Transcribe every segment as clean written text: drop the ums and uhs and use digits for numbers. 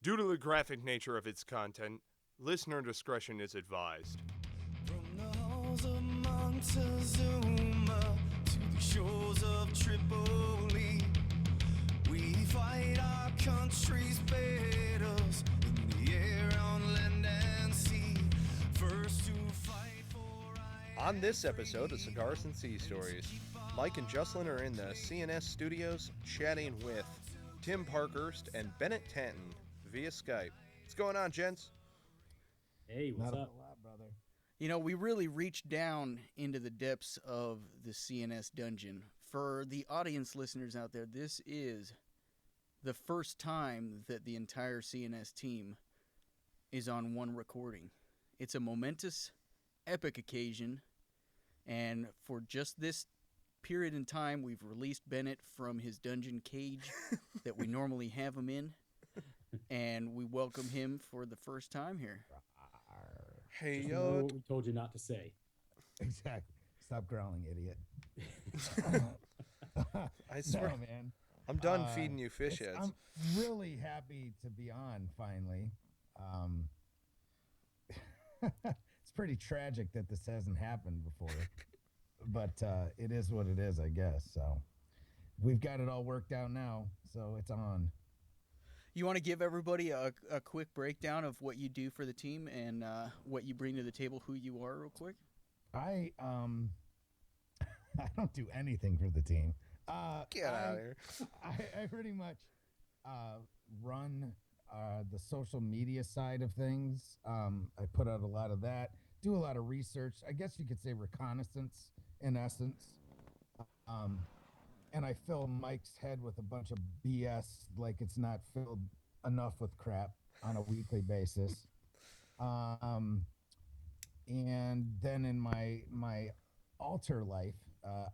Due to the graphic nature of its content, listener discretion is advised. From the halls of Montezuma to the shores of Tripoli, we fight our country's battles in the air, on land and sea. First to fight for On this episode of Cigars and Sea Stories, Mike and Juslin are in the CNS studios chatting with Tim Parkhurst and Bennett Tanton via Skype. What's going on, gents? Hey, what's Not up? a lot, brother. You know, we really reached down into the depths of the CNS dungeon. For the audience listeners out there, this is the first time that the entire CNS team is on one recording. It's a momentous, epic occasion, and for just this period in time, we've released Bennett from his dungeon cage that we normally have him in, and we welcome him for the first time here. Hey, Just yo. remember what we told you not to say. Exactly. Stop growling, idiot. I swear, No, man. I'm done feeding you fish heads. I'm really happy to be on finally. It's pretty tragic that this hasn't happened before, but it is what it is, I guess. So we've got it all worked out now, so it's on. You want to give everybody a quick breakdown of what you do for the team and what you bring to the table, who you are, real quick? I I don't do anything for the team. Get out of here. I pretty much run the social media side of things. I put out a lot of that, do a lot of research. I guess you could say reconnaissance in essence. And I fill Mike's head with a bunch of BS like it's not filled enough with crap on a weekly basis. And then in my alter life,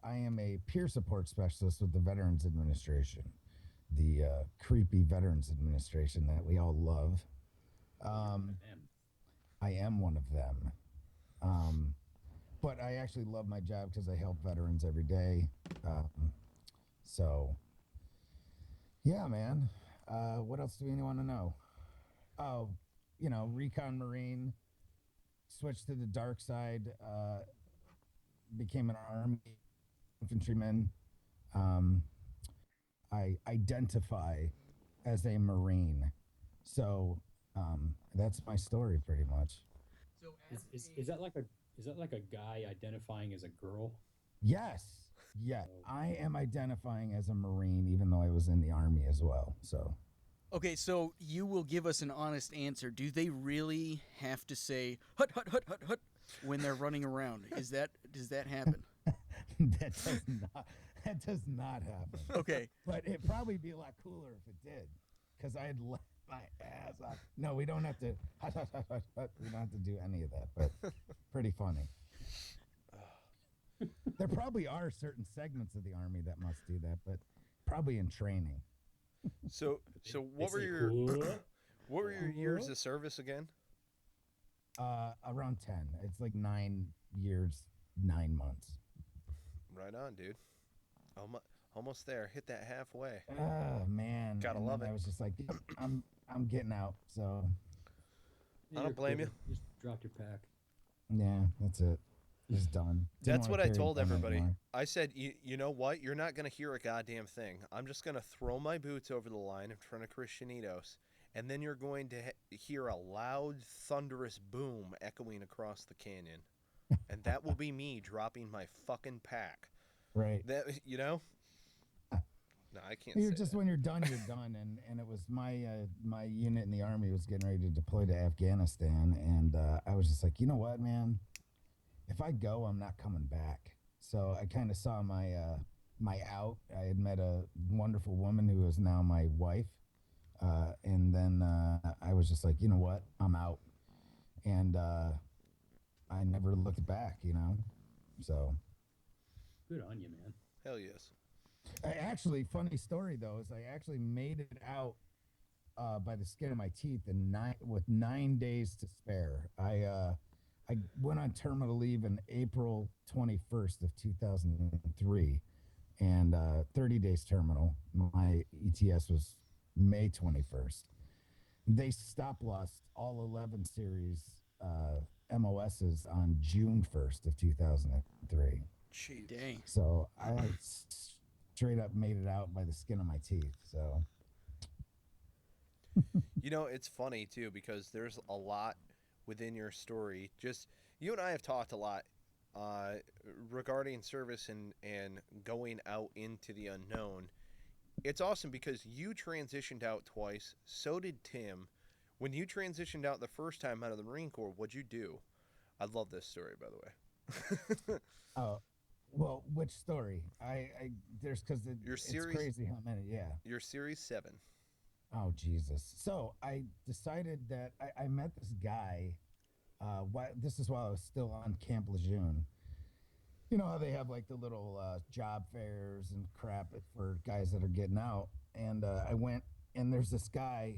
I am a peer support specialist with the Veterans Administration, the creepy Veterans Administration that we all love. I am one of them. But I actually love my job because I help veterans every day. So, yeah, man. What else do you want to know? Oh, Recon Marine, switched to the dark side, became an Army infantryman. I identify as a Marine. So, that's my story pretty much. So Is that like a guy identifying as a girl? Yes. Yeah. I am identifying as a Marine, even though I was in the Army as well. So. Okay, so you will give us an honest answer. Do they really have to say hut hut hut hut hut when they're running around? Does that happen? That does not happen. Okay. But it'd probably be a lot cooler if it did, because I'd laugh my ass off. No, we don't have to. Hut, hut, hut, hut, hut. We don't have to do any of that. But pretty funny. There probably are certain segments of the Army that must do that, but probably in training. So what were your years of service again? Around 10. It's like 9 years, 9 months. Right on, dude. Almost there. Hit that halfway. Oh man, Gotta and love then it. I was just like, I'm getting out. So I don't blame you. Just dropped your pack. yeah, that's it. It's done. Didn't That's wanna what I carry told it on everybody. anymore. I said, you know what? You're not going to hear a goddamn thing. I'm just going to throw my boots over the line in front of Christianitos, and then you're going to hear a loud, thunderous boom echoing across the canyon. And that will be me dropping my fucking pack. Right. That, No, I can't You're say just that. when you're done, you're done. And it was my my unit in the Army was getting ready to deploy to Afghanistan, and I was just like, you know what, man? If I go, I'm not coming back. So I kind of saw my my out. I had met a wonderful woman who is now my wife, and then I was just like, you know what? I'm out, and I never looked back. So. Good on you, man. Hell yes. Actually, funny story though is I actually made it out by the skin of my teeth with 9 days to spare. I went on terminal leave in April 21st of 2003, and 30 days terminal. My ETS was May 21st. they stop lost all 11 series MOSs on June 1st of 2003. Jeez. Dang. So I straight up made it out by the skin of my teeth. So You know, it's funny too because there's a lot within your story. Just you and I have talked a lot uh, regarding service and going out into the unknown. It's awesome because you transitioned out twice. So did Tim. When you transitioned out the first time out of the Marine Corps, what'd you do? I love this story, by the way. oh, well, which story? I there's because Your it's series, crazy how many. Yeah. your series 7. Oh Jesus! So I decided that I met this guy. This is while I was still on Camp Lejeune. You know how they have like the little job fairs and crap for guys that are getting out. And I went, and there's this guy.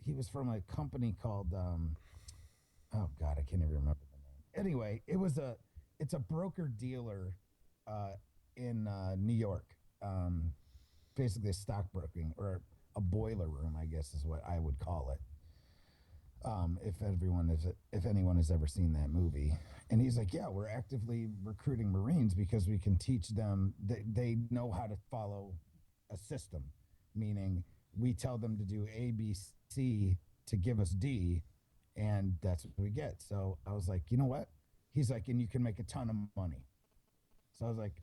He was from a company called oh God, I can't even remember the name. Anyway, it's a broker dealer in New York. Basically a stockbroking or a boiler room, I guess is what I would call it. If anyone has ever seen that movie. And he's like, yeah, we're actively recruiting Marines because we can teach them they know how to follow a system, meaning we tell them to do A, B, C to give us D, and that's what we get. So I was like, you know what? He's like, and you can make a ton of money. So I was like,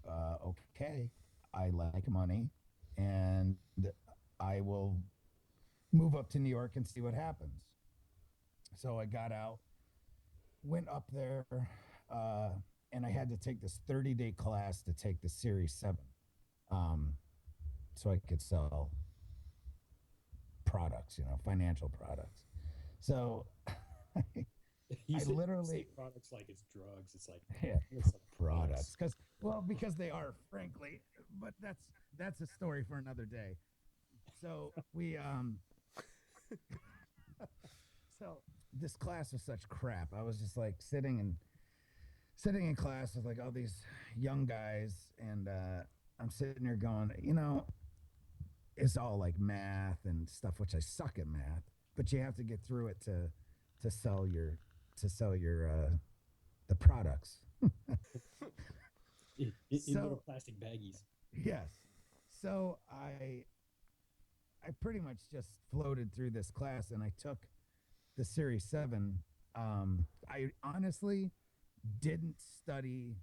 okay, I like money, and I will move up to New York and see what happens. So I got out, went up there, and I had to take this 30-day class to take the Series 7, so I could sell products, financial products. So You I say literally products like it's drugs. It's like yeah, it's like products because they are, frankly, but that's a story for another day. So we so this class was such crap. I was just like sitting in class with like all these young guys, and I'm sitting there going, it's all like math and stuff, which I suck at math, but you have to get through it to sell your the products. in little plastic baggies. Yes. So I pretty much just floated through this class, and I took the Series 7. I honestly didn't study.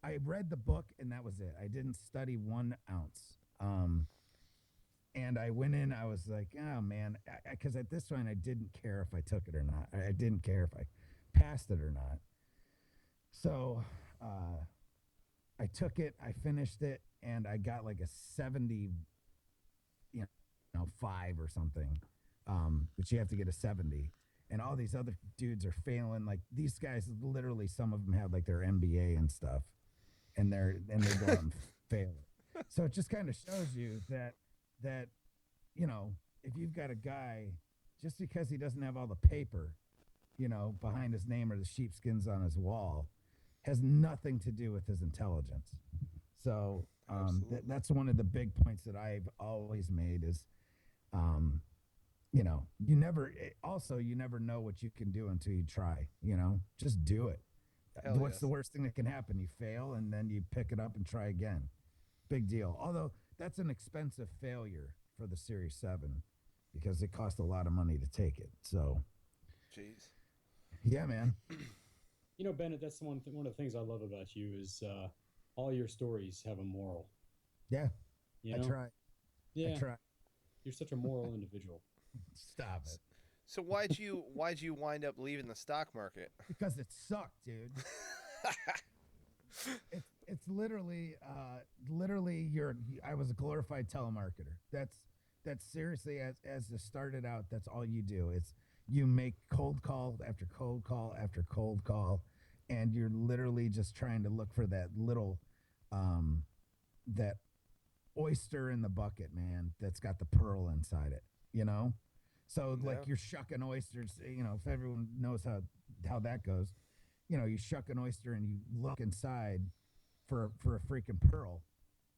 I read the book, and that was it. I didn't study 1 ounce. And I went in, I was like, oh, man, because at this point, I didn't care if I took it or not. I didn't care if I passed it or not. So I took it, I finished it, and I got like a 70, 5 or something, but you have to get a 70. And all these other dudes are failing. Like these guys, literally, some of them have like their MBA and stuff, and they go out and fail it. So it just kind of shows you that if you've got a guy, just because he doesn't have all the paper, behind his name or the sheepskins on his wall, has nothing to do with his intelligence. So that's one of the big points that I've always made is, you never know what you can do until you try. Just do it. What's the worst thing that can happen? You fail, and then you pick it up and try again. Big deal. Although that's an expensive failure for the Series 7 because it cost a lot of money to take it. So, Jeez. Yeah, man. Bennett, that's one of the things I love about you is all your stories have a moral. Yeah, I try. Yeah, I try. You're such a moral individual. Stop it. So why'd you wind up leaving the stock market? Because it sucked, dude. It's literally I was a glorified telemarketer. That's seriously as it started out. That's all you do. It's you make cold call after cold call after cold call, and you're literally just trying to look for that little that oyster in the bucket, man, that's got the pearl inside it, So like you're shucking oysters, if everyone knows how that goes, you shuck an oyster and you look inside for a freaking pearl,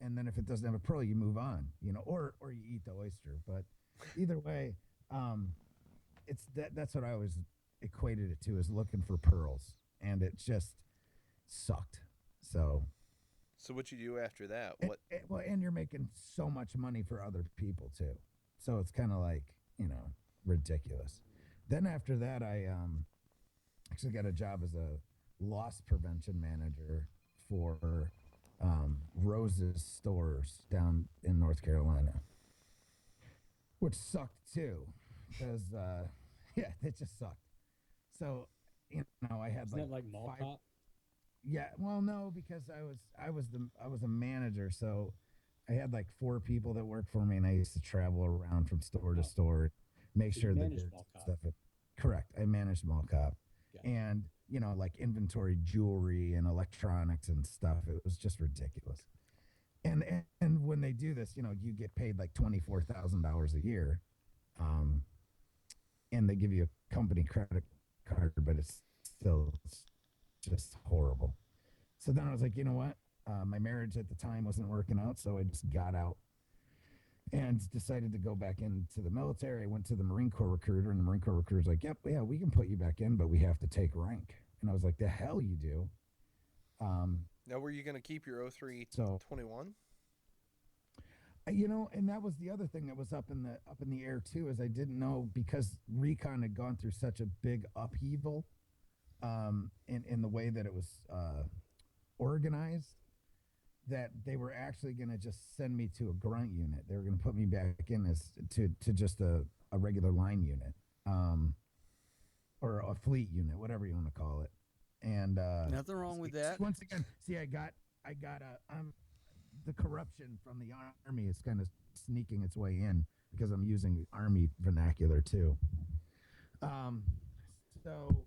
and then if it doesn't have a pearl, you move on, or you eat the oyster. But either way, it's that's what I always equated it to, is looking for pearls, and it just sucked. So what you do after that? and, What? well, and you're making so much money for other people too, so it's kind of like, ridiculous. Then after that, I actually got a job as a loss prevention manager for Rose's stores down in North Carolina, which sucked too, because yeah, it just sucked. So I had Isn't that like mall five. cop? Yeah, well, no, because I was a manager, so I had like 4 people that worked for me, and I used to travel around from store to Oh, store, make so sure you the managed goods mall and cop. stuff. Correct, I managed mall cop, Gotcha. and like inventory, jewelry, and electronics and stuff. It was just ridiculous. And when they do this, you get paid like $24,000 a year, um, and they give you a company credit card, but it's still just horrible. So then I was like, you know what? My marriage at the time wasn't working out, so I just got out and decided to go back into the military. I went to the Marine Corps recruiter, and the Marine Corps recruiter's like, yep, yeah, we can put you back in, but we have to take rank. And I was like, the hell you do? Now, were you going to keep your 0321? And that was the other thing that was up in the air too, is I didn't know, because Recon had gone through such a big upheaval in the way that it was organized, that they were actually going to just send me to a grunt unit. They were going to put me back in as to just a regular line unit, or a fleet unit, whatever you want to call it. And Nothing wrong with that. Once again, see, I got the corruption from the Army is kind of sneaking its way in, because I'm using Army vernacular too. So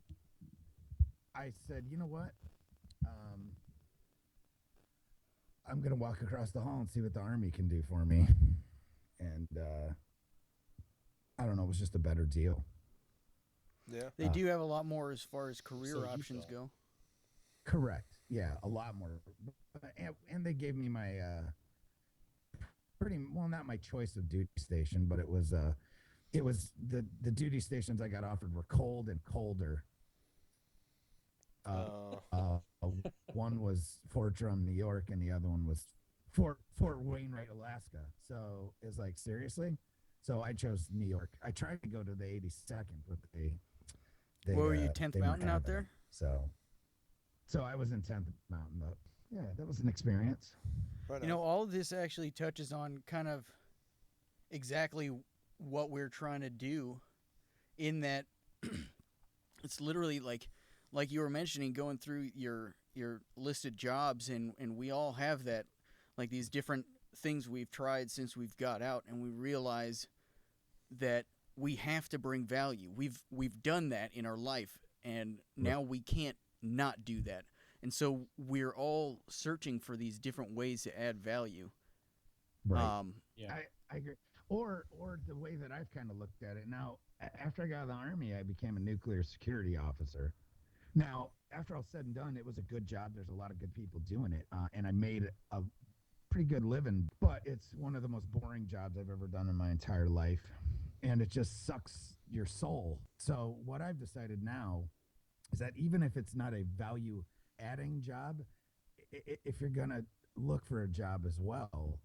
I said, you know what? I'm going to walk across the hall and see what the Army can do for me. And I don't know, it was just a better deal. Yeah. They do have a lot more as far as So career you options thought. go. Correct. Yeah, a lot more. And they gave me my not my choice of duty station, but it was the duty stations I got offered were cold and colder. One was Fort Drum, New York, and the other one was Fort Wainwright, Alaska. So it's like, seriously? So I chose New York. I tried to go to the 82nd, but they What were you, 10th they weren't Mountain out having it. there? So I was in 10th Mountain, but yeah, that was an experience. Right You know, on. all of this actually touches on kind of exactly what we're trying to do, in that it's literally like you were mentioning, going through your listed jobs, and we all have that, like these different things we've tried since we've got out, and we realize that we have to bring value. We've done that in our life, and now we can't not do that. And so we're all searching for these different ways to add value. Right. Yeah. I agree. Or the way that I've kind of looked at it now, after I got out of the Army, I became a nuclear security officer. Now, after all said and done, it was a good job. There's a lot of good people doing it, and I made a pretty good living. But it's one of the most boring jobs I've ever done in my entire life, and it just sucks your soul. So what I've decided now is that even if it's not a value-adding job, if you're gonna look for a job as well,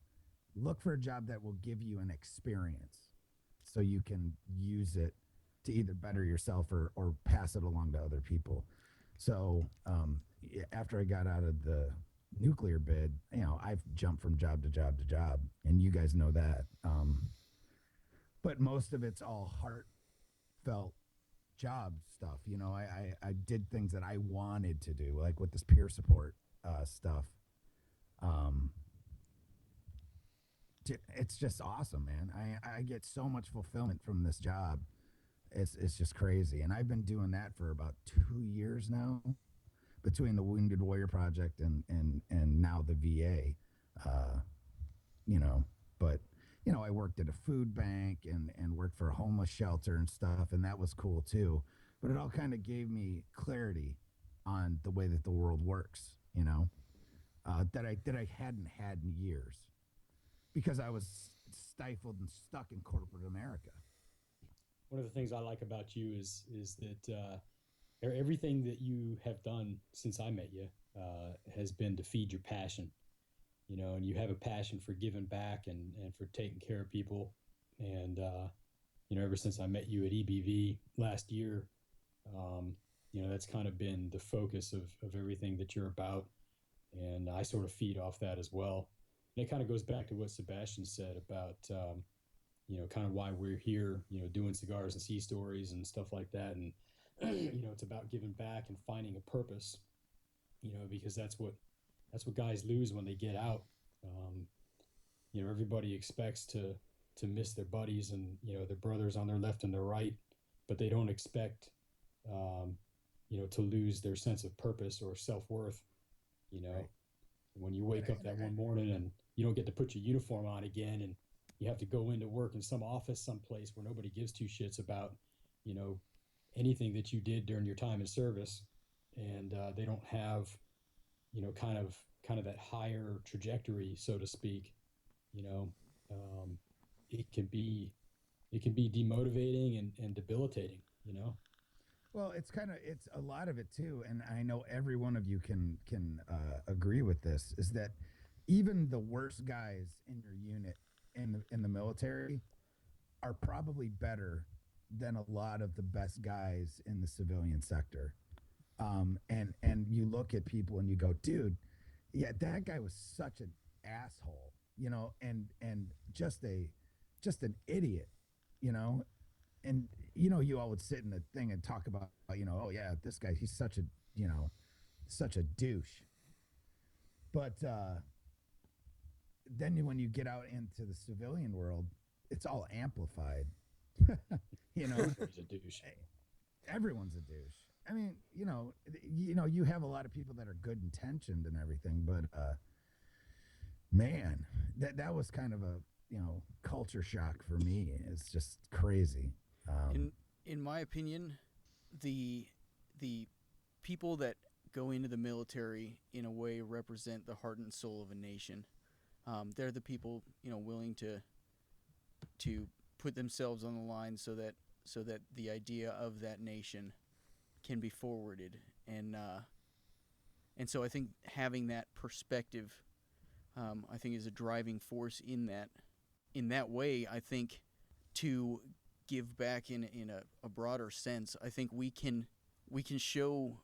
look for a job that will give you an experience, so you can use it to either better yourself or pass it along to other people. So after I got out of the nuclear bid, I've jumped from job to job to job, and you guys know that. But most of it's all heartfelt job stuff. I did things that I wanted to do, like with this peer support stuff. It's just awesome, man. I get so much fulfillment from this job. It's just crazy. And I've been doing that for about 2 years now, between the Wounded Warrior Project and now the VA. But I worked at a food bank and worked for a homeless shelter and stuff, and that was cool too. But it all kind of gave me clarity on the way that the world works, that I hadn't had in years, because I was stifled and stuck in corporate America. one of the things I like about you is that everything that you have done since I met you has been to feed your passion, and you have a passion for giving back and for taking care of people. And, ever since I met you at EBV last year, that's kind of been the focus of everything that you're about. And I sort of feed off that as well. And it kind of goes back to what Sebastian said about, kind of why we're here, doing Cigars and Sea Stories and stuff like that. And, it's about giving back and finding a purpose, because that's what guys lose when they get out. Everybody expects to miss their buddies and, their brothers on their left and their right, but they don't expect, to lose their sense of purpose or self-worth, Right. When you wake up that one morning and you don't get to put your uniform on again, and you have to go into work in some office someplace where nobody gives two shits about, anything that you did during your time in service, and they don't have, kind of that higher trajectory, so to speak. It can be demotivating and debilitating. Well, it's a lot of it too, and I know every one of you can agree with this. Is that even the worst guys in your unit in the military are probably better than a lot of the best guys in the civilian sector. And you look at people and you go, dude, yeah, that guy was such an asshole, and just an idiot, and you all would sit in the thing and talk about, oh yeah, this guy, he's such a douche. But then when you get out into the civilian world, it's all amplified. Everybody's a douche. Everyone's a douche. I mean, you have a lot of people that are good intentioned and everything, but man, that was kind of a culture shock for me. It's just crazy. In my opinion, the people that go into the military in a way represent the heart and soul of a nation. They're the people willing to put themselves on the line so that the idea of that nation can be forwarded, and so I think having that perspective, I think, is a driving force in that way. I think to give back in a broader sense, I think we can show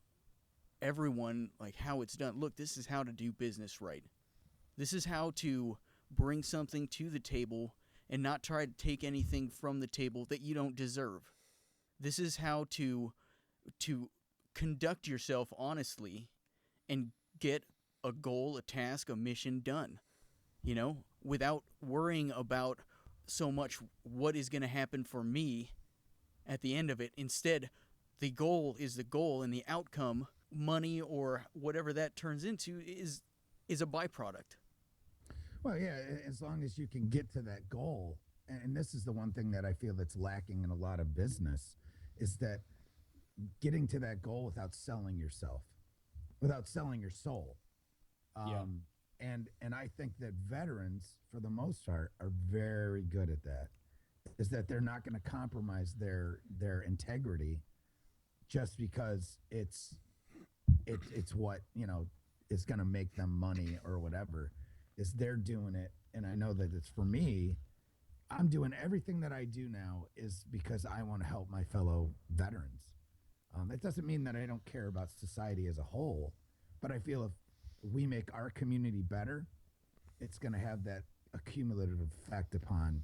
everyone like how it's done. Look, this is how to do business right. This is how to bring something to the table and not try to take anything from the table that you don't deserve. This is how to conduct yourself honestly and get a goal, a task, a mission done, without worrying about so much what is going to happen for me at the end of it. Instead, the goal is the goal, and the outcome, money or whatever that turns into, is a byproduct. Well, yeah, as long as you can get to that goal, and this is the one thing that I feel that's lacking in a lot of business, is that getting to that goal without selling yourself, without selling your soul. And I think that veterans, for the most part, are very good at that. Is that they're not going to compromise their integrity just because it's what is going to make them money or whatever. Is they're doing it, and I know that it's for me. I'm doing everything that I do now is because I want to help my fellow veterans. It doesn't mean that I don't care about society as a whole, but I feel if we make our community better, it's going to have that accumulative effect upon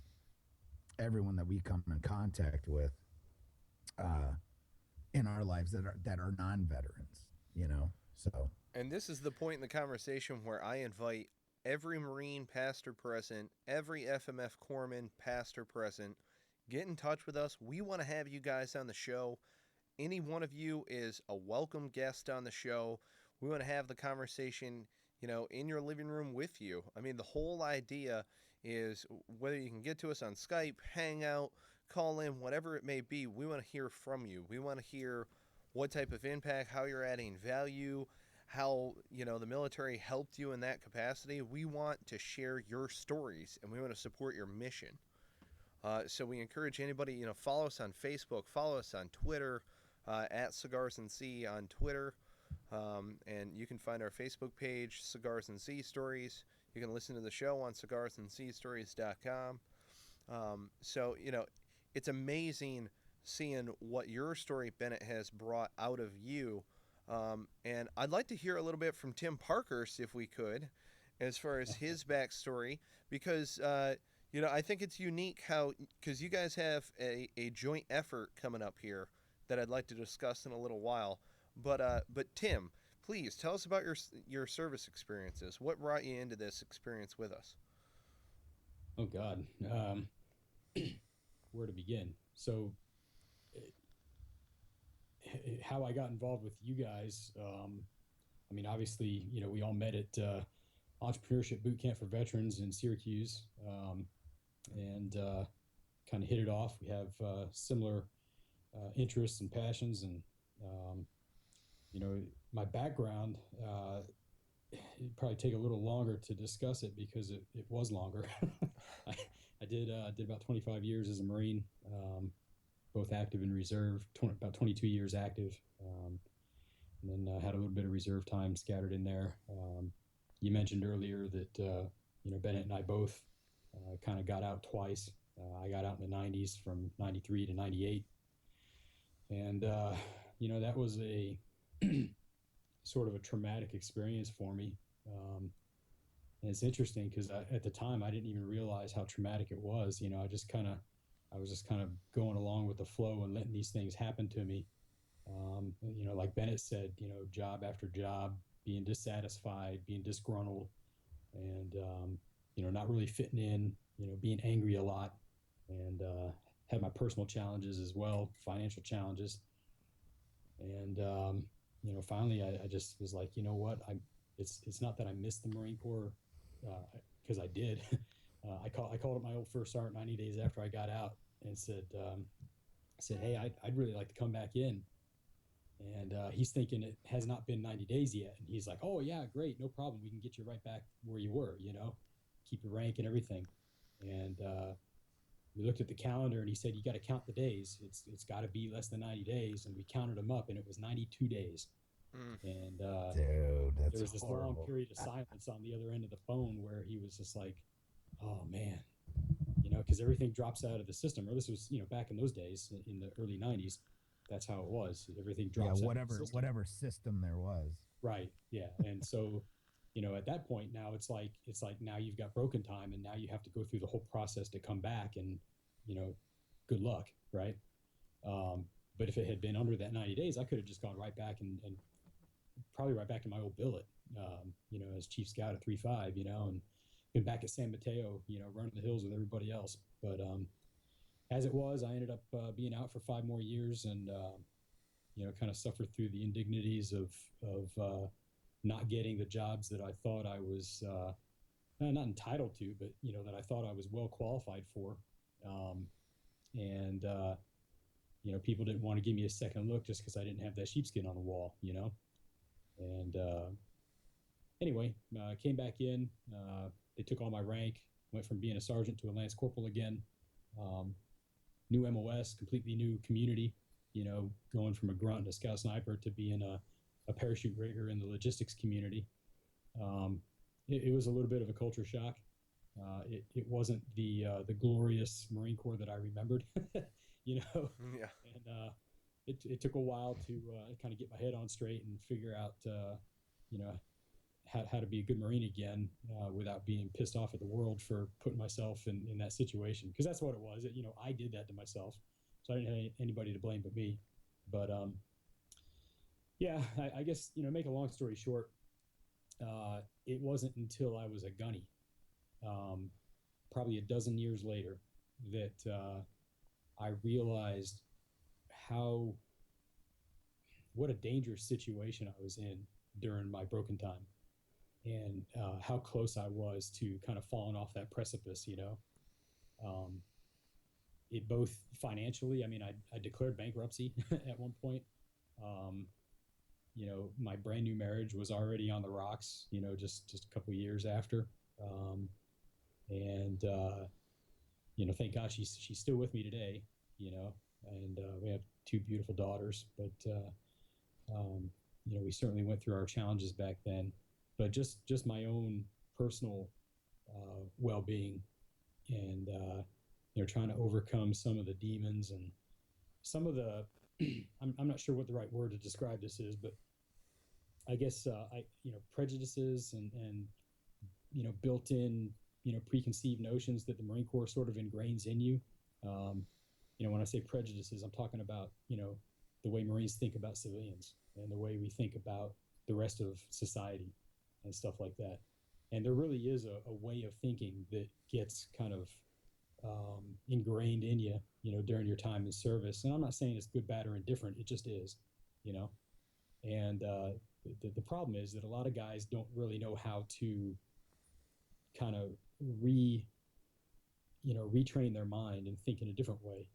everyone that we come in contact with in our lives that are non-veterans, So. And this is the point in the conversation where I invite every Marine past or present, every FMF corpsman past or present, get in touch with us. We want to have you guys on the show. Any one of you is a welcome guest on the show. We want to have the conversation, in your living room with you. I mean, the whole idea is whether you can get to us on Skype, Hangout, call in, whatever it may be, we want to hear from you. We want to hear what type of impact, how you're adding value, how, the military helped you in that capacity. We want to share your stories, and we want to support your mission. So we encourage anybody, follow us on Facebook, follow us on Twitter, at Cigars and Sea on Twitter. And you can find our Facebook page, Cigars and Sea Stories. You can listen to the show on cigarsandseastories.com. So, it's amazing seeing what your story, Bennett, has brought out of you. And I'd like to hear a little bit from Tim Parkhurst, if we could, as far as his backstory, because, I think it's unique because you guys have a joint effort coming up here that I'd like to discuss in a little while. But Tim, please tell us about your service experiences. What brought you into this experience with us? Oh God, where to begin? So, how I got involved with you guys. Obviously, we all met at Entrepreneurship Boot Camp for Veterans in Syracuse, and kind of hit it off. We have similar interests and passions, and my background, it'd probably take a little longer to discuss it because it was longer. I did about 25 years as a Marine, both active and reserve, about 22 years active, and then had a little bit of reserve time scattered in there. You mentioned earlier that, Bennett and I both kind of got out twice. I got out in the 90s from 93 to 98. And, that was a sort of a traumatic experience for me. And it's interesting because at the time I didn't even realize how traumatic it was. I was just kind of going along with the flow and letting these things happen to me. Like Bennett said, job after job, being dissatisfied, being disgruntled, and, not really fitting in, being angry a lot, and had my personal challenges as well, financial challenges. And, finally I just was like, what, it's not that I missed the Marine Corps, because I did. I called up my old first sergeant 90 days after I got out and said, hey, I'd really like to come back in. And he's thinking it has not been 90 days yet. And he's like, oh, yeah, great, no problem. We can get you right back where you were, keep your rank and everything. And we looked at the calendar, and he said, you got to count the days. It's got to be less than 90 days. And we counted them up, and it was 92 days. And Dude, that's there was this horrible. long period of silence on the other end of the phone where he was just like, oh, man, because everything drops out of the system. Or this was, back in those days, in the early 90s. That's how it was. Everything drops out of the system. Whatever system there was. Right. Yeah. And so, at that point now it's like now you've got broken time, and now you have to go through the whole process to come back, and, good luck. Right. But if it had been under that 90 days, I could have just gone right back and probably right back to my old billet, as chief scout at 3-5, and been back at San Mateo, running the hills with everybody else. But, as it was, I ended up being out for 5 more years, and kind of suffered through the indignities of not getting the jobs that I thought I was not entitled to, but that I thought I was well qualified for, and people didn't want to give me a second look just because I didn't have that sheepskin on the wall, And anyway, came back in. They took all my rank. Went from being a sergeant to a lance corporal again. New MOS, completely new community, going from a grunt and a scout sniper to being a parachute rigger in the logistics community. It was a little bit of a culture shock. It wasn't the glorious Marine Corps that I remembered, Yeah. And it took a while to kind of get my head on straight and figure out, how to be a good Marine again, without being pissed off at the world for putting myself in that situation. Because that's what it was. I did that to myself. So I didn't have anybody to blame but me. But, I guess, make a long story short, it wasn't until I was a gunny, probably a dozen years later, that I realized what a dangerous situation I was in during my broken time. And how close I was to kind of falling off that precipice, It both financially, I declared bankruptcy at one point. My brand new marriage was already on the rocks, just a couple of years after. thank God she's still with me today, and we have two beautiful daughters, but, we certainly went through our challenges back then, but just my own personal well-being and, trying to overcome some of the demons and some of the, I'm not sure what the right word to describe this is, but I guess, prejudices and built-in, preconceived notions that the Marine Corps sort of ingrains in you. When I say prejudices, I'm talking about, the way Marines think about civilians and the way we think about the rest of society and stuff like that. And there really is a way of thinking that gets kind of ingrained in you, during your time in service. And I'm not saying it's good, bad, or indifferent. It just is, And the problem is that a lot of guys don't really know how to kind of retrain their mind and think in a different way.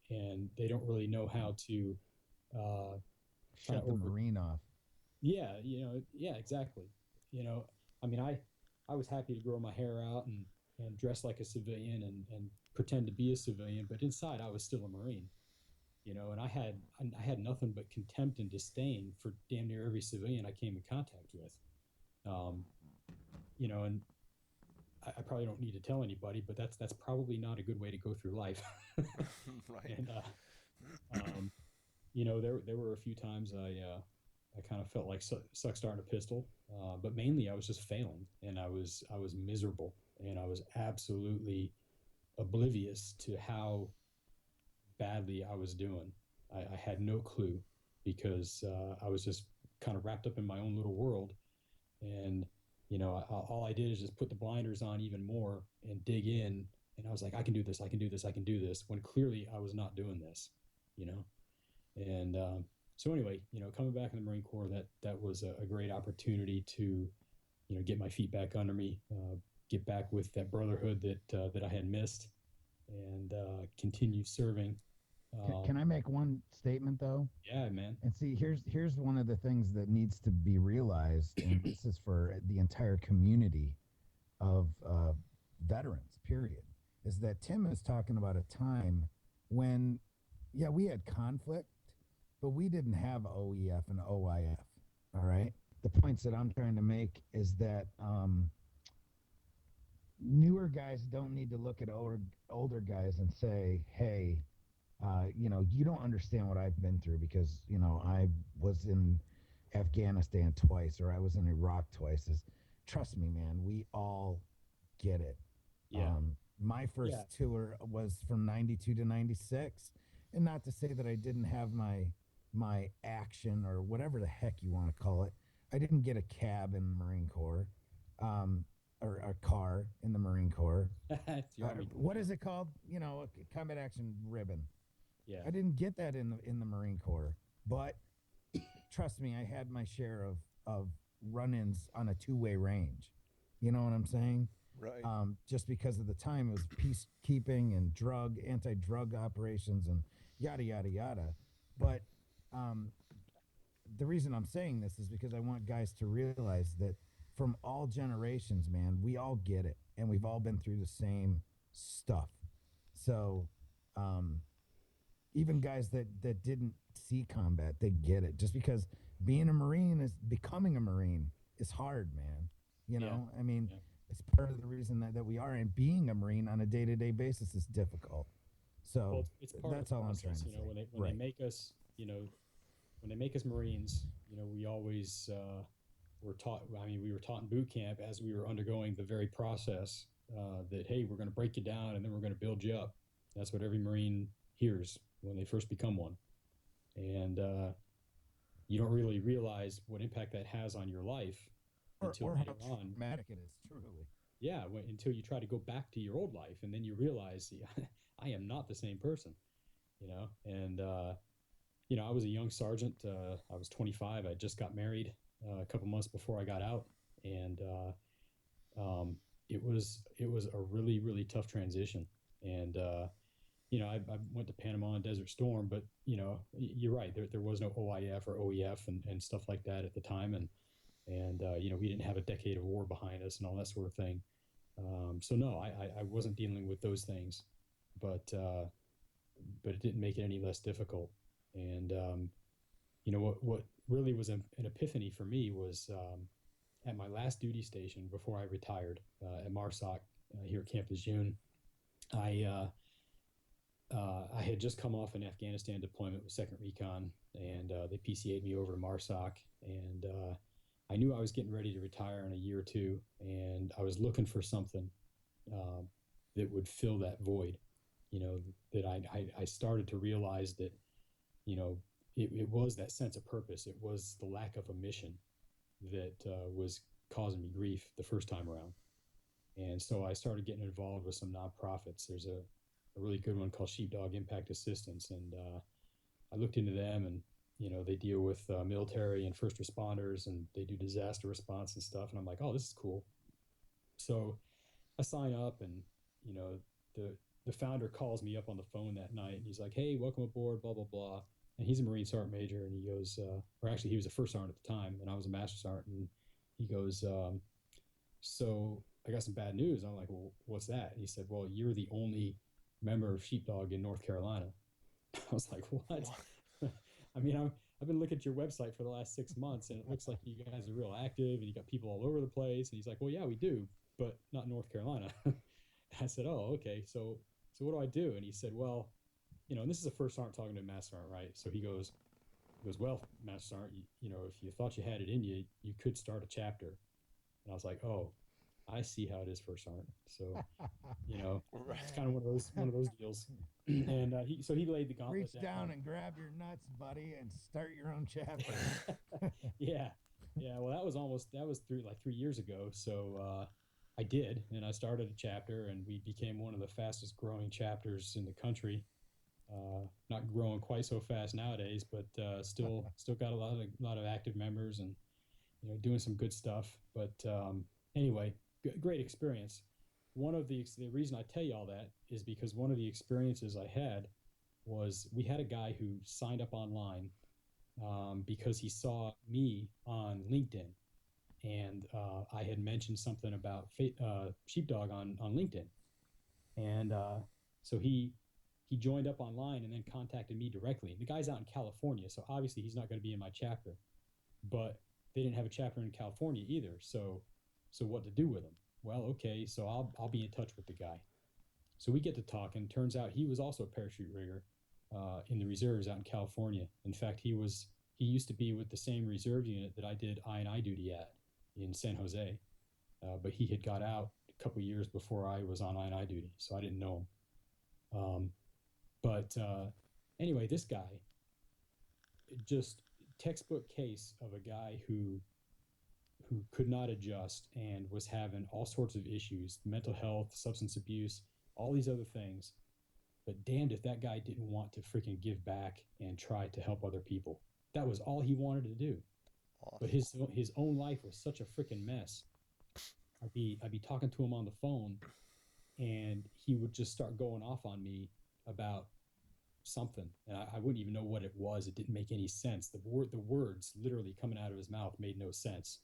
And they don't really know how to shut the Marine off. Yeah, yeah, exactly. I was happy to grow my hair out and dress like a civilian and pretend to be a civilian, but inside I was still a Marine, and I had nothing but contempt and disdain for damn near every civilian I came in contact with. And I probably don't need to tell anybody, but that's probably not a good way to go through life. Right. And there were a few times I kind of felt like suck starting a pistol, but mainly I was just failing, and I was miserable, and I was absolutely oblivious to how badly I was doing. I had no clue because I was just kind of wrapped up in my own little world, and all I did is just put the blinders on even more and dig in, and I was like, I can do this, I can do this, I can do this, when clearly I was not doing this, and so anyway, coming back in the Marine Corps, that was a great opportunity to, get my feet back under me, get back with that brotherhood that I had missed, and continue serving. Can I make one statement though? Yeah, man. And see, here's one of the things that needs to be realized, and this is for the entire community of veterans, period, is that Tim is talking about a time when, yeah, we had conflict, but we didn't have OEF and OIF, all right? The points that I'm trying to make is that newer guys don't need to look at older guys and say, hey, you don't understand what I've been through because, I was in Afghanistan twice or I was in Iraq twice. Trust me, man, we all get it. Yeah. My first tour was from 92 to 96. And not to say that I didn't have my action or whatever the heck you want to call it. I didn't get a cab in the Marine Corps, or a car in the Marine Corps. What is it called? A combat action ribbon. Yeah. I didn't get that in the Marine Corps, but trust me, I had my share of run-ins on a two-way range. You know what I'm saying? Right. Just because of the time, it was peacekeeping and anti-drug operations and yada, yada, yada. But the reason I'm saying this is because I want guys to realize that from all generations, man, we all get it. And we've all been through the same stuff. So even guys that didn't see combat, they get it. Just because becoming a Marine is hard, man. It's part of the reason that we are, and being a Marine on a day-to-day basis is difficult. So it's part that's of the all process, I'm trying to say. When they make us, when they make us Marines, we always were taught. We were taught in boot camp as we were undergoing the very process that, hey, we're going to break you down and then we're going to build you up. That's what every Marine hears when they first become one, and you don't really realize what impact that has on your life until later on. Traumatic it is, truly. Yeah, until you try to go back to your old life, and then you realize, I am not the same person, And I was a young sergeant. I was 25. I just got married a couple months before I got out, and it was a really, really tough transition. And I went to Panama and Desert Storm, but you're right. There was no OIF or OEF and stuff like that at the time, and we didn't have a decade of war behind us and all that sort of thing. So no, I wasn't dealing with those things. but it didn't make it any less difficult. And what really was an epiphany for me was at my last duty station before I retired at MARSOC here at Camp Lejeune. I had just come off an Afghanistan deployment with 2nd Recon, and they PCA'd me over to MARSOC, and I knew I was getting ready to retire in a year or two, and I was looking for something that would fill that void. That I started to realize that, it was that sense of purpose. It was the lack of a mission that was causing me grief the first time around. And so I started getting involved with some nonprofits. There's a really good one called Sheepdog Impact Assistance. And I looked into them, and, they deal with military and first responders, and they do disaster response and stuff. And I'm like, oh, this is cool. So I sign up, and, the founder calls me up on the phone that night, and he's like, hey, welcome aboard, blah, blah, blah. And he's a Marine Sergeant Major, and he goes, or actually he was a First Sergeant at the time, and I was a Master Sergeant. And he goes, so I got some bad news. I'm like, well, what's that? And he said, well, you're the only member of Sheepdog in North Carolina. I was like, what? I mean, I've been looking at your website for the last 6 months, and it looks like you guys are real active, and you got people all over the place. And he's like, well, yeah, we do, but not North Carolina. I said, oh, okay. So what do I do? And he said, well, and this is a First Sergeant talking to a Master Sergeant, right? So he goes, well, Master Sergeant, if you thought you had it in you, you could start a chapter. And I was like, oh, I see how it is, First Sergeant. So, it's kind of one of those deals. And he laid the gauntlet. Reach down and grab your nuts, buddy, and start your own chapter. Yeah. Well, that was 3 years ago. So I did, and I started a chapter, and we became one of the fastest growing chapters in the country. Not growing quite so fast nowadays, but still got a lot of active members, and doing some good stuff. But anyway, great experience. One of the reason I tell you all that is because one of the experiences I had was we had a guy who signed up online because he saw me on LinkedIn, and I had mentioned something about Sheepdog on LinkedIn, and so he joined up online and then contacted me directly. The guy's out in California, so obviously he's not going to be in my chapter, but they didn't have a chapter in California either. So what to do with him? Well, okay, so I'll be in touch with the guy. So we get to talking. Turns out he was also a parachute rigger in the reserves out in California. In fact, he used to be with the same reserve unit that I did I&I duty at in San Jose, but he had got out a couple years before I was on I&I duty, so I didn't know him. But anyway, this guy, just textbook case of a guy who could not adjust and was having all sorts of issues, mental health, substance abuse, all these other things. But damned if that guy didn't want to freaking give back and try to help other people. That was all he wanted to do. Awesome. But his own life was such a freaking mess. I'd be talking to him on the phone, and he would just start going off on me about something, and I wouldn't even know what it was. It didn't make any sense. The words literally coming out of his mouth made no sense.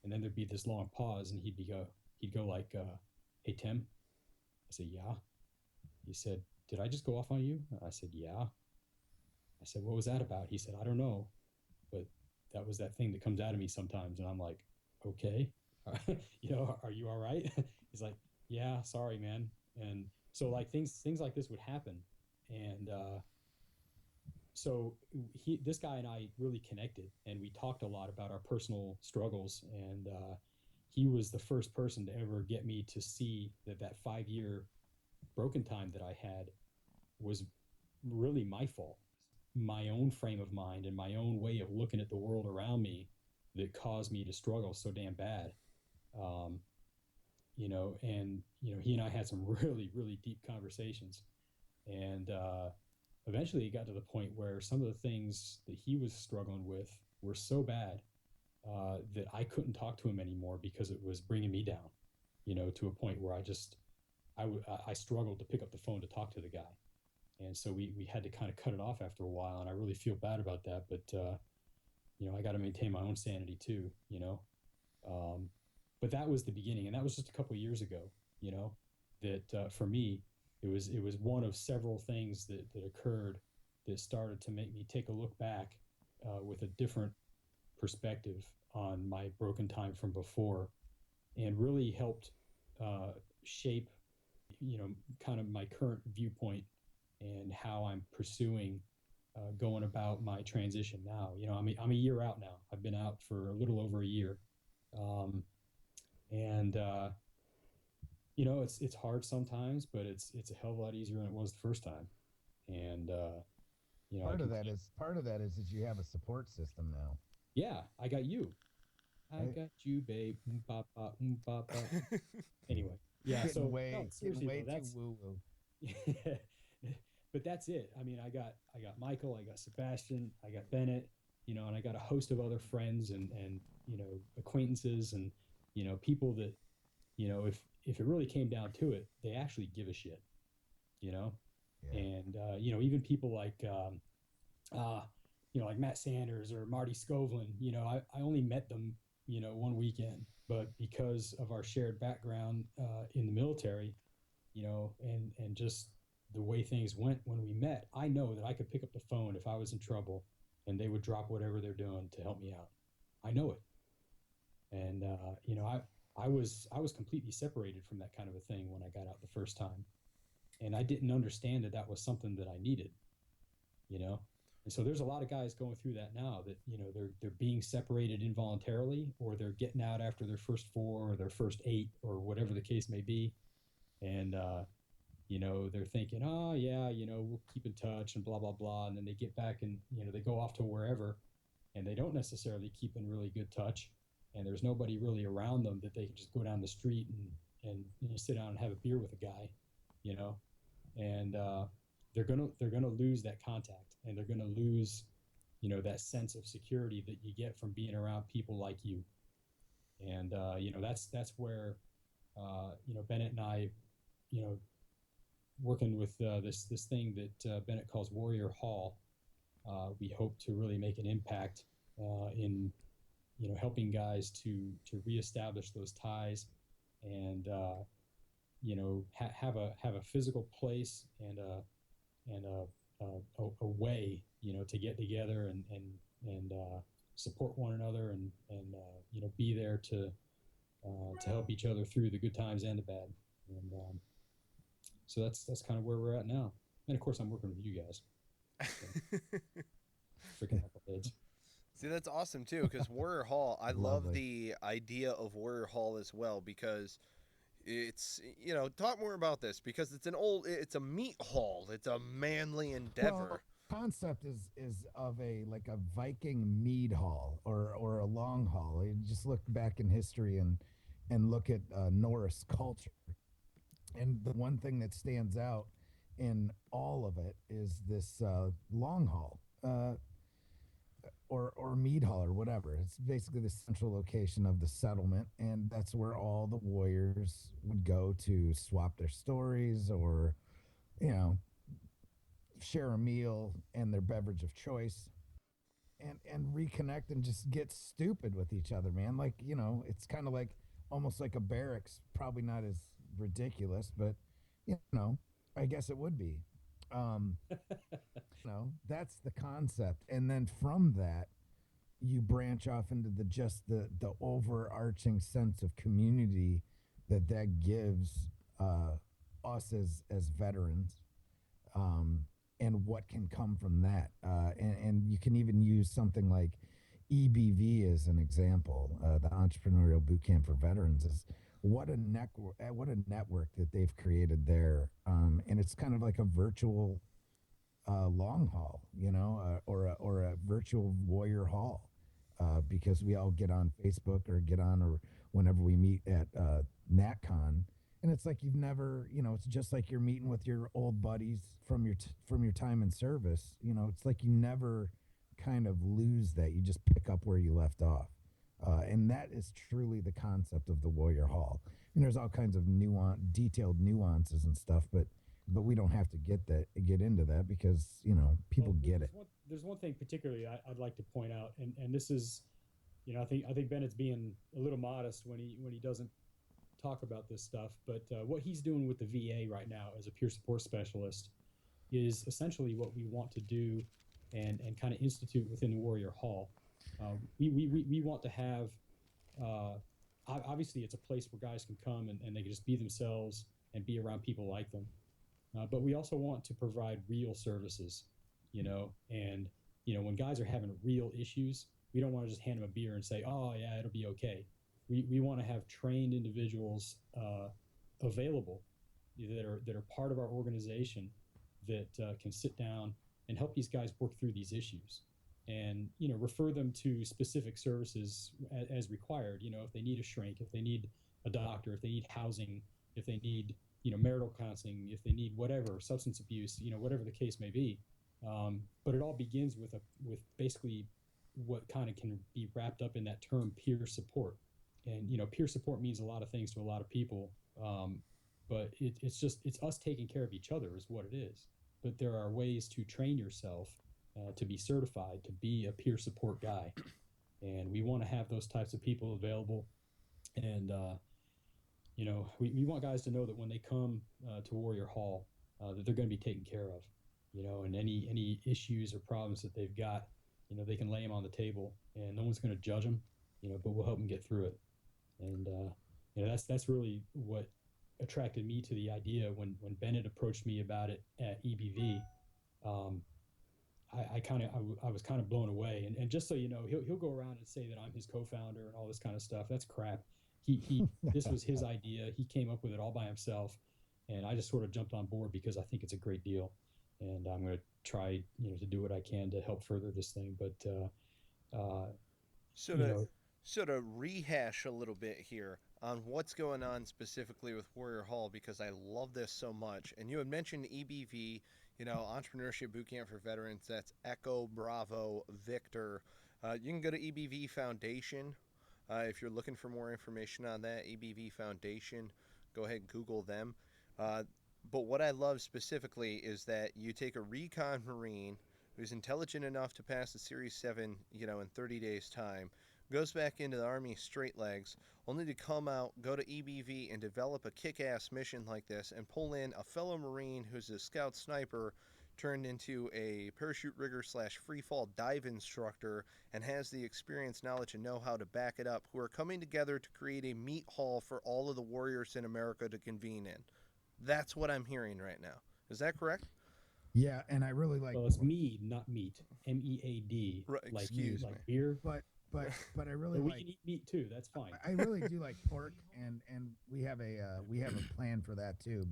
And then there'd be this long pause, and he'd go like, "Hey Tim," I said, "Yeah." He said, "Did I just go off on you?" I said, "Yeah." I said, "What was that about?" He said, "I don't know, but that was that thing that comes out of me sometimes." And I'm like, "Okay, are you all right?" He's like, "Yeah, sorry, man." And so like things like this would happen. And so this guy and I really connected, and we talked a lot about our personal struggles. And he was the first person to ever get me to see that 5-year broken time that I had was really my fault, my own frame of mind and my own way of looking at the world around me that caused me to struggle so damn bad. He and I had some really, really deep conversations. And eventually it got to the point where some of the things that he was struggling with were so bad that I couldn't talk to him anymore because it was bringing me down, to a point where I struggled to pick up the phone to talk to the guy. And so we had to kind of cut it off after a while, and I really feel bad about that. But, I got to maintain my own sanity too, But that was the beginning, and that was just a couple of years ago, that for me, it was one of several things that occurred that started to make me take a look back with a different perspective on my broken time from before, and really helped shape, kind of my current viewpoint and how I'm pursuing going about my transition now. I'm a year out now. I've been out for a little over a year. It's hard sometimes, but it's a hell of a lot easier than it was the first time. And part of that is you have a support system now. Yeah, I got you. I got you, babe. Ba, ba, ba, ba. Anyway, yeah. Getting So way too woo woo. But that's it. I mean, I got Michael, I got Sebastian, I got Bennett, and I got a host of other friends and acquaintances and people that if it really came down to it, they actually give a shit. Yeah. And even people like like Matt Sanders or Marty Skovlin, I only met them one weekend, but because of our shared background in the military, and just the way things went when we met, I know that I could pick up the phone if I was in trouble and they would drop whatever they're doing to help me out. I know it. And I was completely separated from that kind of a thing when I got out the first time, and I didn't understand that was something that I needed, And so there's a lot of guys going through that now that they're being separated involuntarily, or they're getting out after their first 4 or their first 8 or whatever the case may be, and they're thinking, oh yeah, we'll keep in touch and blah blah blah, and then they get back and they go off to wherever, and they don't necessarily keep in really good touch. And there's nobody really around them that they can just go down the street and sit down and have a beer with a guy, and they're gonna lose that contact, and they're gonna lose, that sense of security that you get from being around people like you. And that's where Bennett and I, working with this thing that Bennett calls Warrior Hall, we hope to really make an impact in helping guys to reestablish those ties and have a physical place and a way to get together and support one another and be there to help each other through the good times and the bad. And so that's kind of where we're at now. And of course I'm working with you guys. So, freaking knuckleheads. See, that's awesome too, because Warrior Hall, I love the idea of Warrior Hall as well, because it's, talk more about this, because it's a meat hall. It's a manly endeavor. Well, concept is of a Viking mead hall or a long hall. You just look back in history and look at Norse culture. And the one thing that stands out in all of it is this long hall. Or mead hall or whatever. It's basically the central location of the settlement, and that's where all the warriors would go to swap their stories or, share a meal and their beverage of choice and reconnect and just get stupid with each other, man. It's kind of like almost like a barracks, probably not as ridiculous, but, I guess it would be. That's the concept, and then from that you branch off into the overarching sense of community that gives us as veterans, and what can come from that, and you can even use something like EBV as an example. The Entrepreneurial Boot Camp for Veterans is what a network that they've created there, and it's kind of like a virtual long haul, or a virtual warrior hall, because we all get on Facebook or whenever we meet at NatCon, and it's like you've never, it's just like you're meeting with your old buddies from your time in service. It's like you never kind of lose that. You just pick up where you left off. And that is truly the concept of the Warrior Hall. And there's all kinds of detailed nuances and stuff, but we don't have to get into that because people get it. There's one thing particularly I'd like to point out, and this is, I think Bennett's being a little modest when he doesn't talk about this stuff, but what he's doing with the VA right now as a peer support specialist is essentially what we want to do and kind of institute within the Warrior Hall. We want to have, obviously it's a place where guys can come and they can just be themselves and be around people like them. But we also want to provide real services, and, when guys are having real issues, we don't want to just hand them a beer and say, oh yeah, it'll be okay. We want to have trained individuals available that are part of our organization that can sit down and help these guys work through these issues, and refer them to specific services as required. If they need a shrink, if they need a doctor, if they need housing, if they need marital counseling, if they need whatever, substance abuse, whatever the case may be. But it all begins with basically what kind of can be wrapped up in that term peer support. And peer support means a lot of things to a lot of people, but it's us taking care of each other is what it is. But there are ways to train yourself to be certified to be a peer support guy, and we want to have those types of people available. And we want guys to know that when they come to Warrior Hall, that they're going to be taken care of. And any issues or problems that they've got, they can lay them on the table, and no one's going to judge them. But we'll help them get through it. And that's really what attracted me to the idea when Bennett approached me about it at EBV. I was kind of blown away. And just so you know, he'll go around and say that I'm his co-founder and all this kind of stuff. That's crap. He this was his idea. He came up with it all by himself, and I just sort of jumped on board because I think it's a great deal, and I'm going to try to do what I can to help further this thing. But So to rehash a little bit here on what's going on specifically with Warrior Hall, because I love this so much. And you had mentioned EBV, Entrepreneurship Bootcamp for Veterans. That's Echo Bravo Victor. You can go to EBV Foundation if you're looking for more information on that. EBV Foundation, go ahead and Google them. But what I love specifically is that you take a recon Marine who's intelligent enough to pass the Series 7, in 30 days' time, goes back into the Army straight legs, only to come out, go to EBV, and develop a kick-ass mission like this, and pull in a fellow Marine who's a scout sniper turned into a parachute rigger / free-fall dive instructor, and has the experience, knowledge, and know-how to back it up, who are coming together to create a meat hall for all of the warriors in America to convene in. That's what I'm hearing right now. Is that correct? Yeah, and I really like... Well, it's mead, not meat. MEAD. Right, excuse me. Like beer. But I really we like... can eat meat too. That's fine. I really do like pork, and we have a plan for that too.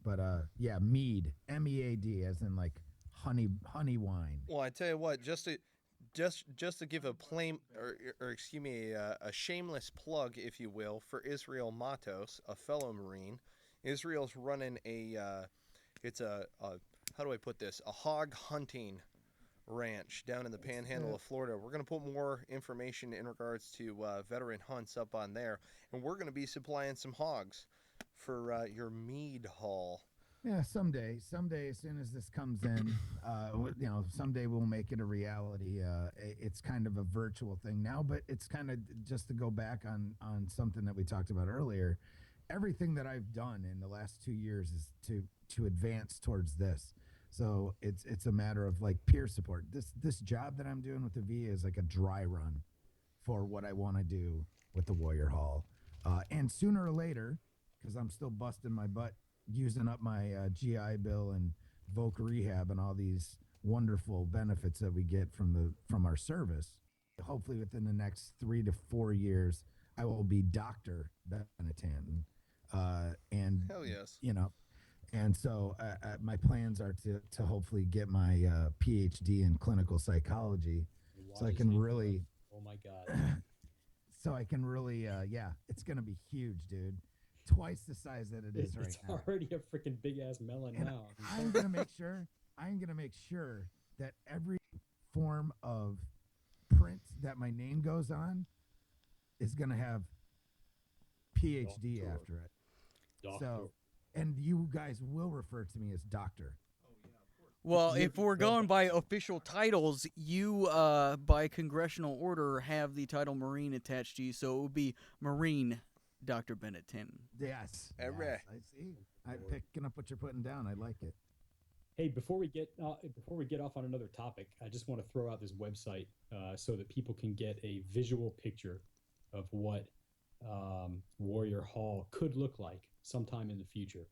But yeah, mead, MEAD, as in like honey wine. Well, I tell you what, just to give a plain or excuse me, a shameless plug, if you will, for Israel Matos, a fellow Marine. Israel's running how do I put this? A hog hunting ranch down in the panhandle of Florida. We're going to put more information in regards to veteran hunts up on there, and we're going to be supplying some hogs for your mead hall. Yeah, someday, as soon as this comes in, someday we'll make it a reality. It's kind of a virtual thing now, but it's kind of just to go back on something that we talked about earlier. Everything that I've done in the last 2 years is to advance towards this. So it's a matter of like peer support. This job that I'm doing with the VA is like a dry run for what I want to do with the Warrior Hall. And sooner or later, because I'm still busting my butt using up my GI Bill and voc rehab and all these wonderful benefits that we get from our service, hopefully within the next 3 to 4 years, I will be Dr. Bennett Tanton. And hell yes. And so my plans are to hopefully get my PhD in clinical psychology, so I can really. Oh my God. So I can really, it's gonna be huge, dude. Twice the size that it is right now. It's already a freaking big ass melon now. I'm gonna make sure that every form of print that my name goes on is gonna have PhD Doctor. after it. Doctor. So, and you guys will refer to me as doctor. Well, if we're going by official titles, you, by congressional order, have the title Marine attached to you, so it would be Marine Dr. Bennett Tanton. Yes. Hooray. Yes, I see. I'm picking up what you're putting down. I like it. Hey, before we get off on another topic, I just want to throw out this website so that people can get a visual picture of what Warrior Hall could look like sometime in the future.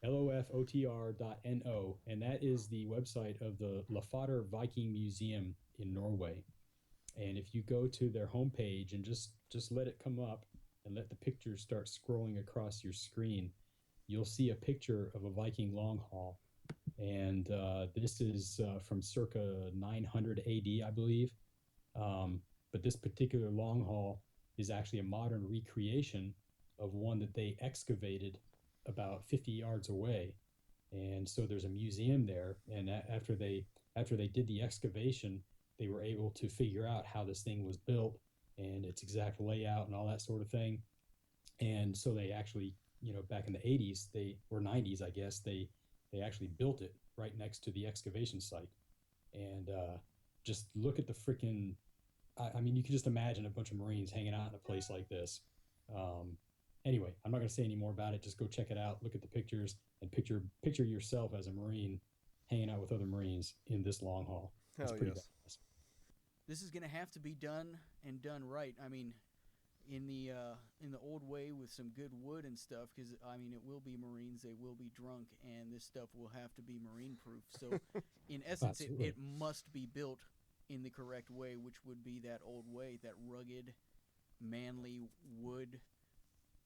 lofotr.no, and that is the website of the Lafader Viking Museum in Norway. And if you go to their homepage and just let it come up and let the pictures start scrolling across your screen, you'll see a picture of a Viking long haul. And this is from circa 900 AD, I believe. But this particular long haul is actually a modern recreation of one that they excavated about 50 yards away. And so there's a museum there. And after they did the excavation, they were able to figure out how this thing was built and its exact layout and all that sort of thing. And so they actually, back in the 80s, or 90s, I guess, they actually built it right next to the excavation site. And just look at the freaking, I mean, you can just imagine a bunch of Marines hanging out in a place like this. Anyway, I'm not going to say any more about it. Just go check it out, look at the pictures, and picture yourself as a Marine hanging out with other Marines in this long haul. Hell pretty yes. badass. This is going to have to be done and done right. I mean, in the old way with some good wood and stuff, because I mean, it will be Marines, they will be drunk, and this stuff will have to be Marine proof. So, in essence, it must be built in the correct way, which would be that old way, that rugged, manly wood,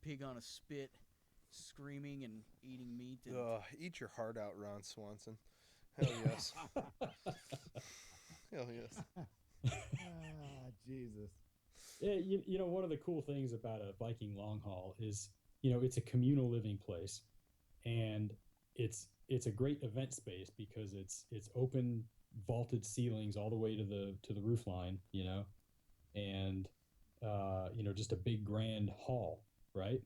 pig on a spit, screaming and eating meat. And Eat your heart out, Ron Swanson. Hell yes. Hell yes. Jesus. Yeah, one of the cool things about a Viking long haul is, it's a communal living place, and it's a great event space because it's open vaulted ceilings all the way to the roof line, and just a big grand hall, right?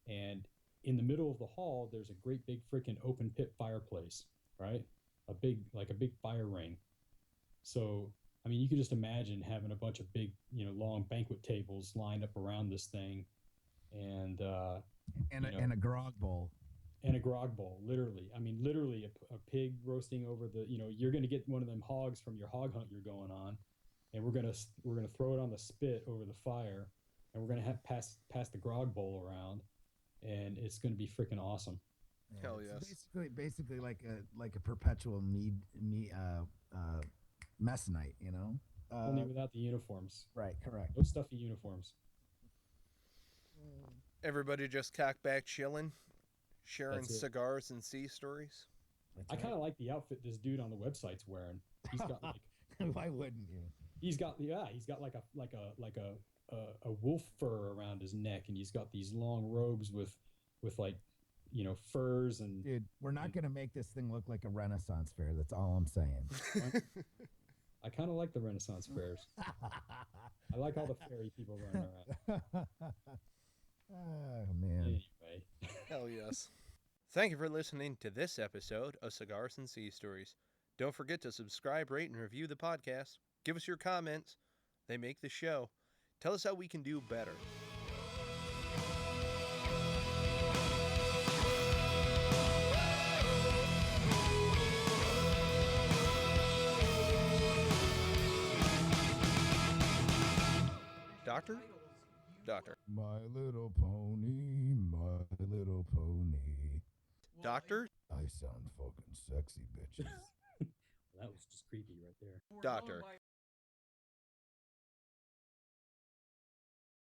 And in the middle of the hall, there's a great big freaking open pit fireplace, right? A big fire ring. So, I mean, you can just imagine having a bunch of big, long banquet tables lined up around this thing, and a grog bowl. And a grog bowl, literally. I mean, literally a pig roasting over the. You're going to get one of them hogs from your hog hunt you're going on, and we're gonna throw it on the spit over the fire, and we're gonna have pass the grog bowl around, and it's going to be freaking awesome. Yeah, Hell it's yes. basically like a perpetual mess night, Only without the uniforms. Right, correct. No stuffy uniforms. Everybody just cock back chilling, sharing That's it. cigars and sea stories. I kind of like the outfit this dude on the website's wearing. He's got like. Why wouldn't you? He's got like a wolf fur around his neck, and he's got these long robes with like, furs and. Dude, we're not going to make this thing look like a Renaissance fair. That's all I'm saying. I kind of like the Renaissance fairs. I like all the fairy people running around. Oh, man. Anyway. Hell yes. Thank you for listening to this episode of Cigars and Sea Stories. Don't forget to subscribe, rate, and review the podcast. Give us your comments. They make the show. Tell us how we can do better. Doctor? Doctor. My little pony, my little pony. Doctor? I sound fucking sexy, bitches. That was just creepy right there. Doctor.